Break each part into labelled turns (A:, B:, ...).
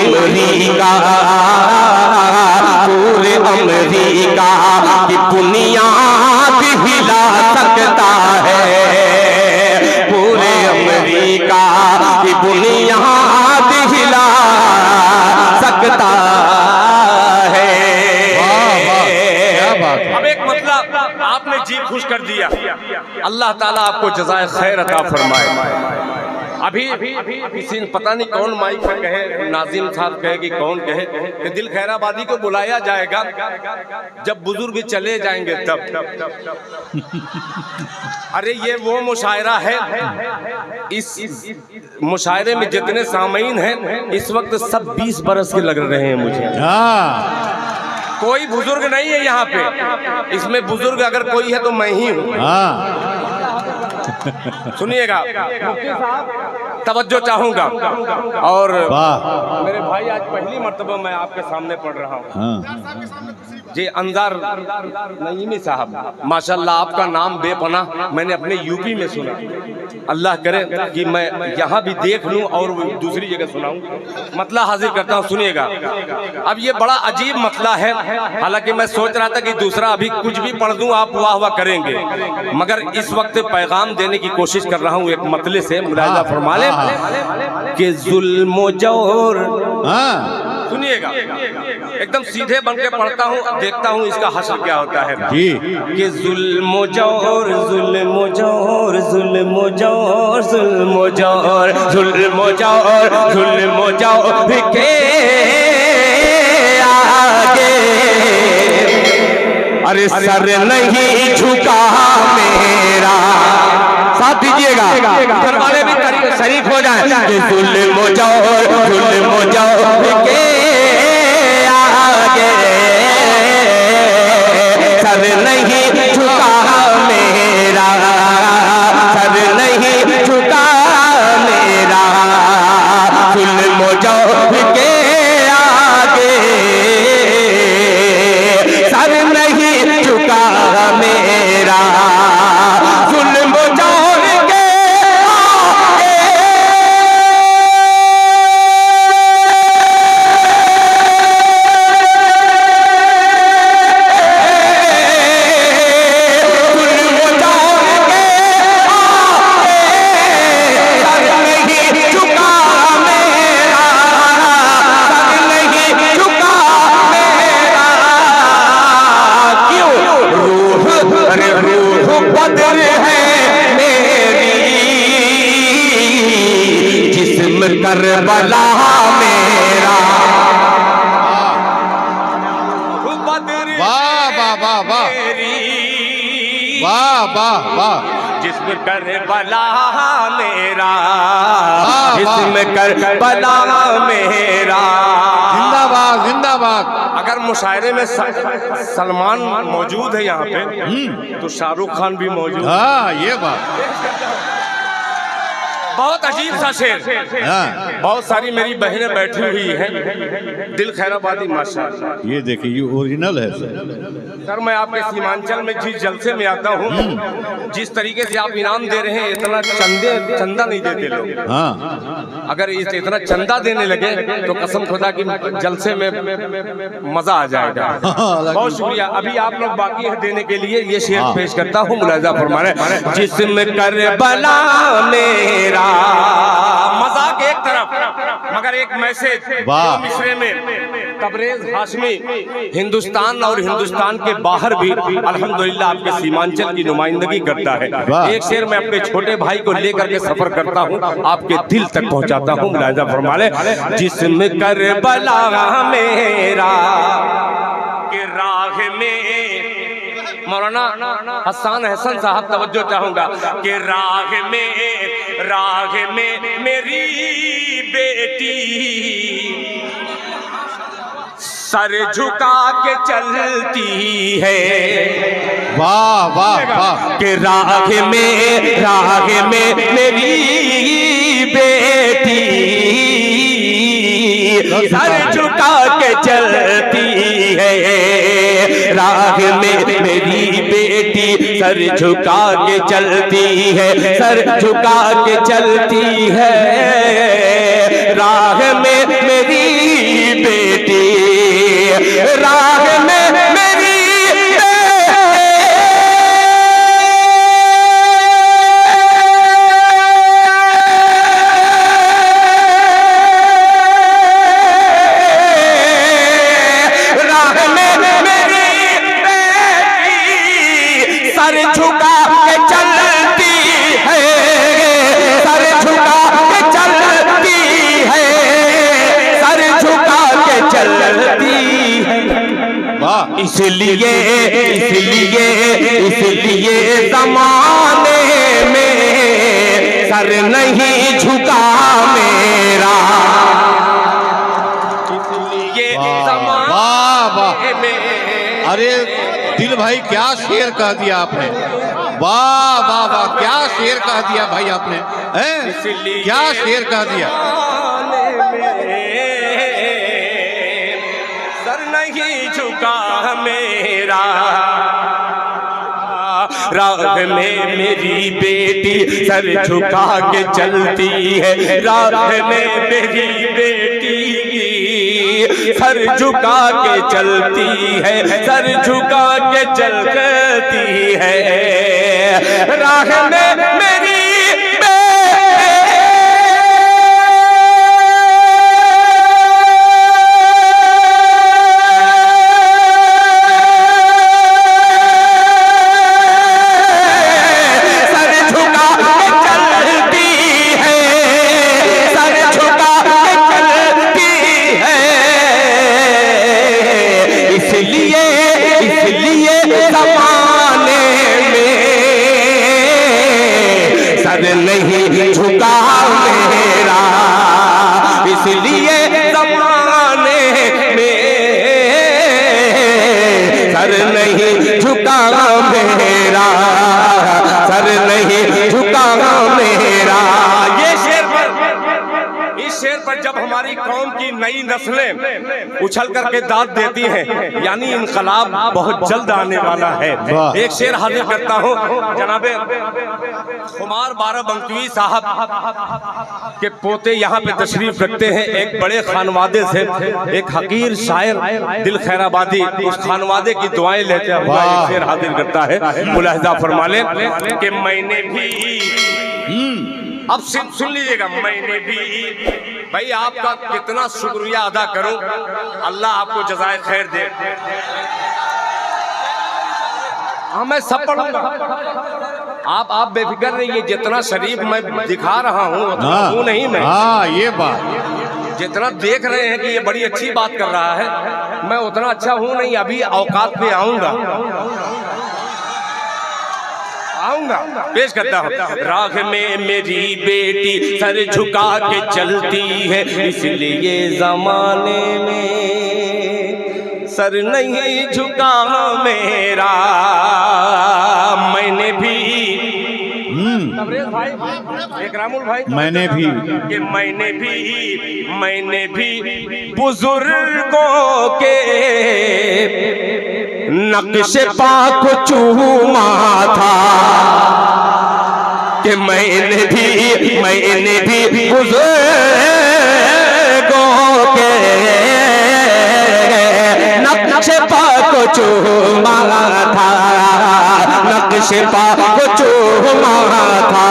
A: अमरीका, पूरे अमरीका की बुनियाद हिला सकता है, पूरे अमरीका की बुनियाद हिला सकता है।
B: अब एक मतलब आपने जी खुश कर दिया, अल्लाह ताला आपको जज़ाए खैर अता फरमाए। अभी किसी ने पता नहीं कौन माइक पर कहे, नाजिम साहब कहे कि कौन कहे कि दिल खैराबादी को बुलाया जाएगा जब बुजुर्ग चले जाएंगे तब। अरे ये वो मुशायरा है, इस मुशायरे में जितने सामीन हैं इस वक्त सब 20 बरस के लग रहे हैं मुझे। कोई बुजुर्ग नहीं है यहाँ पे, इसमें बुजुर्ग अगर कोई है तो मैं ही हूँ। सुनिएगा, तवज्जो चाहूंगा। और मेरे भाई आज पहली मर्तबा मैं आपके सामने पढ़ रहा हूँ जी, अंजार नईमी साहब, माशाल्लाह आपका नाम बेपनाह मैंने अपने यूपी में सुना। अल्लाह करे कि मैं यहाँ भी देख लूँ और दूसरी जगह सुनाऊँ। मतला हाजिर करता हूँ, सुनिएगा। अब ये बड़ा अजीब मतला है, हालांकि मैं सोच रहा था कि दूसरा अभी कुछ भी पढ़ दूँ आप वाह वाह करेंगे, मगर इस वक्त पैगाम देने की कोशिश कर रहा हूँ एक मतले से। मुलाहिजा फरमा ले कि जुल्म जौर, सुनिएगा एकदम सीधे बन के पढ़ता हूँ, देखता हूँ इसका हश्र क्या होता है जी। कि जुल्म जौर जुल्म जौर जुल्म जौर जुल्म जौर जुल्म जौर जुल्म जौर के आगे अरे सर नहीं झुका मेरा। साथ दीजिएगा, घर वाले भी शरीक हो जाए। कि जुल्म जौर के आगे सर नहीं झुका मेरा, सर नहीं झुका मेरा। जुल्म जौर के आगे सर नहीं झुका मेरा। करबला मेरा वाह वाह वाह वाह वाह वाह वाह। जिस्म करबला मेरा, जिस्म करबला मेरा। जिंदाबाद जिंदाबाद। अगर मुशायरे में सलमान मौजूद है यहाँ पे तो शाहरुख खान भी मौजूद।
C: हाँ ये बात
B: बहुत अजीब सा शेर। बहुत सारी मेरी बहनें बैठी हुई हैं, दिल खैराबादी माशाल्लाह।
C: ये देखिए ये ओरिजिनल है
B: सर। मैं आपके सीमांचल में जिस जलसे में आता हूँ, जिस तरीके से आप इनाम दे रहे हैं, इतना चंदा नहीं देते लोग।
C: हाँ
B: अगर इतना चंदा देने लगे तो कसम खुदा की जलसे में मजा आ जाएगा। बहुत शुक्रिया। अभी आप लोग बाकी है देने के लिए, ये शेर पेश करता हूँ, मुलाहिजा फरमाए। जिस्म करबला मेरा, मजाक एक तरफ मगर एक मैसेज मिसरे में। तबरेज हाशमी हिंदुस्तान और हिंदुस्तान के बाहर भी अल्हम्दुलिल्लाह आपके सीमांचल की नुमाइंदगी करता है। एक शेर मैं अपने छोटे भाई को लेकर के सफर करता हूँ, आपके दिल तक पहुँचाता हूँ, मुलाहिजा फरमा ले। जिस्म करबला मेरा के राह में, मौलाना हसन हसन साहब तवज्जो चाहूंगा। कि राह में मेरी बेटी सर झुका के चलती है।
C: वाह वाह वाह।
A: कि राह में मेरी बेटी सर झुका के चलती है। राह में मेरी बेटी सर झुका के चलती है, सर झुका के चलती है। राह में मेरी राह में मेरी सर झुका के चलती है, सर झुका के चलती है, सर झुका के चलती है।
C: वाह
A: इसलिए इसलिए इसलिए ज़माने में सर नहीं झुका मेरा, इसलिए
C: वाह वाह।
A: में।
C: अरे दिल भाई क्या शेर कह दिया आपने, वाह वाह वाह, क्या शेर कह दिया भाई आपने, हैं? क्या शेर कह दिया।
A: सर नहीं झुका मेरा, राह में मेरी बेटी सर झुका के चलती है, राह में मेरी बेटी सर झुका के चलती है, सर झुका के चलती है। राह में मेरी नहीं झुका मेरा, इसलिए ज़माने में सर नहीं झुका मेरा, सर नहीं झुका मेरा। ये शेर पर, इस शेर पर जब हमारी कौम की नई नस्लें उछल करके दाद देती हैं, यानी इनकलाब बहुत जल्द आने वाला है। एक शेर हाजिर करता हूँ, जनाबे खुमार बाराबंकी साहब के पोते यहाँ पे तशरीफ रखते हैं। एक बड़े खानवादे से एक हकीर शायर दिल खैराबादी, उस खानवादे की दुआएं लेते हुए एक शेर हाजिर करता है। मुलाहिजा फरमा लें कि मैंने भी, अब सुन लीजिएगा, मैंने भी, भाई आपका कितना शुक्रिया अदा करूं, अल्लाह आपको जज़ाए खैर दे। हाँ मैं सब पढ़ूंगा, आप बेफिक्र रहिए, जितना शरीफ मैं दिखा रहा हूँ उतना हूँ नहीं मैं।
C: हाँ ये बात,
A: जितना देख रहे हैं कि ये बड़ी अच्छी बात कर रहा है, मैं उतना अच्छा हूँ नहीं। अभी औकात पे आऊंगा, पेश करता हूँ। राह में मेरी बेटी सर झुका के चलती है, इसलिए ज़माने में सर नहीं झुका मेरा। मैंने भी, इकरामुल भाई, मैंने भी बुजुर्गों के नक्श पा को चूमा था, कि मैंने भी बुजुर्गों के नक्श पा को चूमा था, नक्श पा को चूमा था,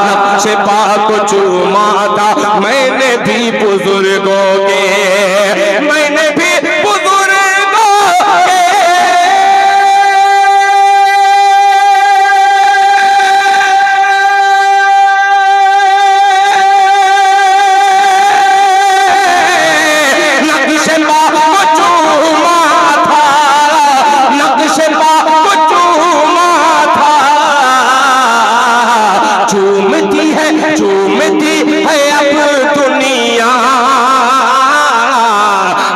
A: नक्श पा को चूमा था। मैंने भी बुजुर्गों के, मैंने भी चूमती है अब दुनिया,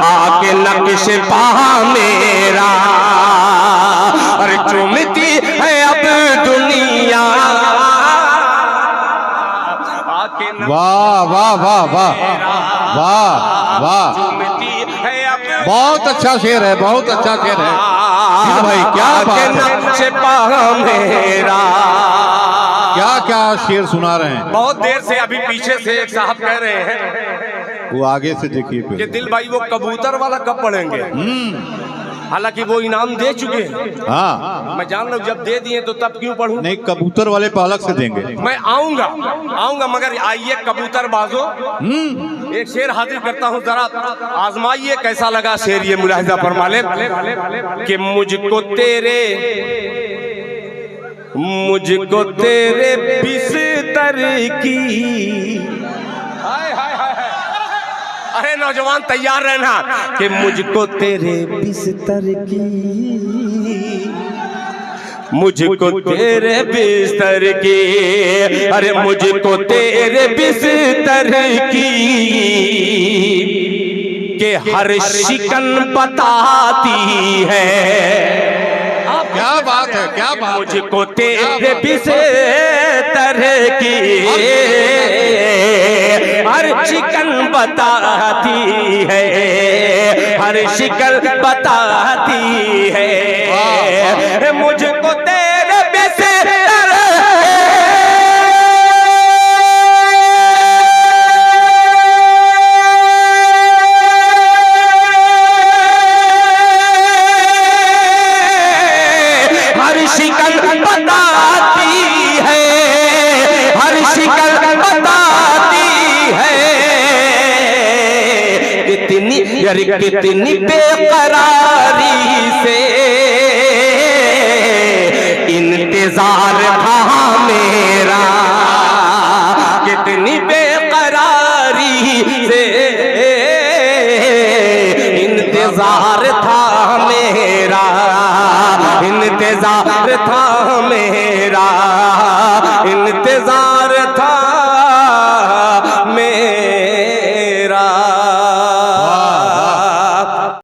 A: आके नक्श पा मेरा, और चूमती है अब दुनिया, आके
C: वाह वाह वाह वाह वाह वाह,
A: चूमती है अब,
C: बहुत अच्छा शेर है, बहुत अच्छा शेर है भाई, क्या बात है।
A: नक्श पा मेरा,
C: क्या क्या शेर सुना रहे हैं।
A: बहुत देर से अभी पीछे से एक साहब कह रहे हैं
C: वो आगे से देखिए
B: कि
C: फिर।
B: दिल भाई वो कबूतर वाला कब पढ़ेंगे? हालांकि वो इनाम दे चुके हैं,
C: हाँ
B: मैं जान लूं जब दे दिए तो तब क्यों पढ़ूं?
C: नहीं, कबूतर वाले पे अलग से देंगे।
B: मैं आऊंगा मगर आइए कबूतर बाजो, एक शेर हाजिर करता हूं, जरा आजमाइए कैसा लगा शेर। ये मुलाहिजा फरमा ले कि मुझको तेरे बिस्तर की, अरे नौजवान तैयार रहना, कि मुझको तेरे बिस्तर की, मुझको तेरे बिस्तर की, अरे मुझको तेरे बिस्तर की, के हर शिकन बताती है।
C: क्या बात है, क्या बात है।
B: मुझको तेरे बिस्तर की हर शिकन बताती है, हर शिकन बताती है, मुझको तेरे बिस्तर हर शिकन बताती है, हर शिकन बताती है, कितनी बेकरारी से इंतजार था मेरा, कितनी बेकरारी से इंतजार था मेरा, इंतजार था मेरा, इंतजार